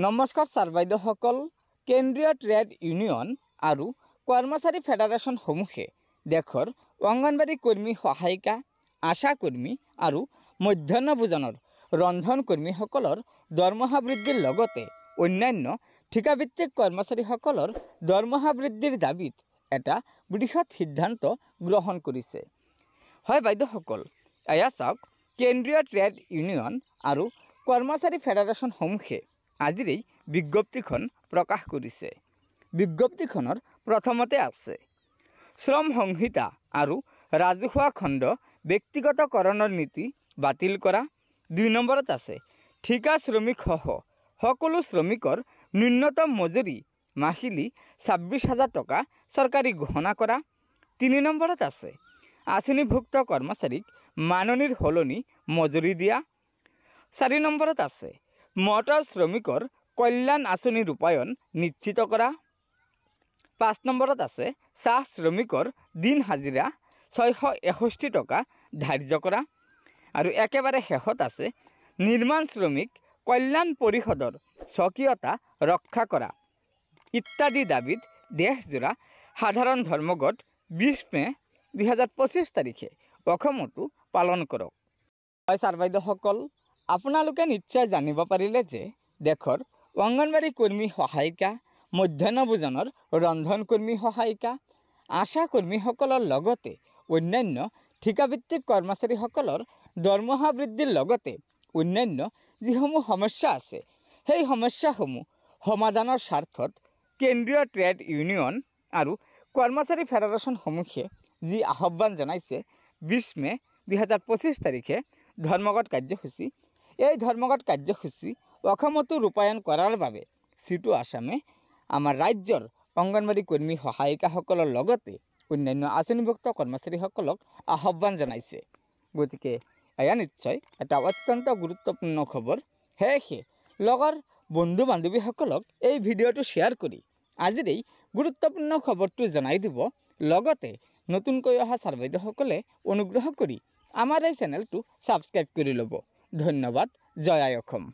নমস্কাৰ ছাৰ বাইদেউসকল। কেন্দ্ৰীয় ট্ৰেড ইউনিয়ন আৰু কৰ্মচাৰী ফেডাৰেশ্যনসমূহে দেশৰ অংগনবাড়ী কৰ্মী সহায়িকা, আশা কৰ্মী আৰু মধ্যাহ্ন ভোজনৰ ৰন্ধন কৰ্মীসকলৰ দৰমহা বৃদ্ধিৰ লগতে অন্যান্য ঠিকাভিত্তিক কৰ্মচাৰীসকলৰ দৰমহা বৃদ্ধিৰ দাবীত এটা বৃহৎ সিদ্ধান্ত গ্ৰহণ কৰিছে। হয় বাইদেউসকল, এয়া চাওক, কেন্দ্ৰীয় ট্ৰেড ইউনিয়ন আৰু কৰ্মচাৰী ফেডাৰেশ্যনসমূহে আজিৰ এই বিজ্ঞপ্তিখন প্ৰকাশ কৰিছে। বিজ্ঞপ্তিখনৰ প্ৰথমতে আছে শ্ৰম সংহিতা আৰু ৰাজহুৱা খণ্ড ব্যক্তিগতকৰণৰ নীতি বাতিল কৰা। 2 নম্বৰত আছে ঠিকা শ্ৰমিকসহ সকলো শ্ৰমিকৰ ন্যূনতম মজুৰি মাহিলী 26,000 টকা চৰকাৰী ঘোষণা কৰা। 3 নম্বৰত আছে আঁচনিভুক্ত কৰ্মচাৰীক মাননিৰ সলনি মজুৰি দিয়া। 4 নম্বৰত আছে মটৰ শ্ৰমিকৰ কল্যাণ আঁচনি ৰূপায়ণ নিশ্চিত কৰা। 5 নম্বৰত আছে চাহ শ্ৰমিকৰ দিন হাজিৰা 661 টকা ধাৰ্য কৰা। আৰু একেবাৰে শেষত আছে নিৰ্মাণ শ্ৰমিক কল্যাণ পৰিষদৰ স্বকীয়তা ৰক্ষা কৰা ইত্যাদি দাবীত দেশজোৰা সাধাৰণ ধৰ্মঘট 20 মে 2025 তাৰিখে অসমতো পালন কৰক। হয় ছাৰ বাইদেউসকল, আপোনালোকে নিশ্চয় জানিব পাৰিলে যে দেশৰ অংগনবাড়ী কৰ্মী সহায়িকা, মধ্যাহ্ন ভোজনৰ ৰন্ধন কৰ্মী সহায়িকা, আশা কৰ্মীসকলৰ লগতে অন্যান্য ঠিকাভিত্তিক কৰ্মচাৰীসকলৰ দৰমহা বৃদ্ধিৰ লগতে অন্যান্য যিসমূহ সমস্যা আছে, সেই সমস্যাসমূহ সমাধানৰ স্বাৰ্থত কেন্দ্ৰীয় ট্ৰেড ইউনিয়ন আৰু কৰ্মচাৰী ফেডাৰেশ্যনসমূহে যি আহ্বান জনাইছে 20 মে 2025 তাৰিখে ধৰ্মঘট কাৰ্যসূচী, এই ধৰ্মঘট কাৰ্যসূচী অসমতো ৰূপায়ণ কৰাৰ বাবে সিটো আসামে আমাৰ ৰাজ্যৰ অংগনবাড়ী কৰ্মী সহায়িকাসকলৰ লগতে অন্যান্য আঁচনিভুক্ত কৰ্মচাৰীসকলক আহ্বান জনাইছে। গতিকে এয়া নিশ্চয় এটা অত্যন্ত গুৰুত্বপূৰ্ণ খবৰ। সেয়েহে লগৰ বন্ধু বান্ধৱীসকলক এই ভিডিঅ'টো শ্বেয়াৰ কৰি আজিৰ এই গুৰুত্বপূৰ্ণ খবৰটো জনাই দিব। লগতে নতুনকৈ অহা ছাৰ বাইদেউসকলে অনুগ্ৰহ কৰি আমাৰ এই চেনেলটো ছাবস্ক্ৰাইব কৰি ল'ব। ধন্যবাদ। জয় আই অসম।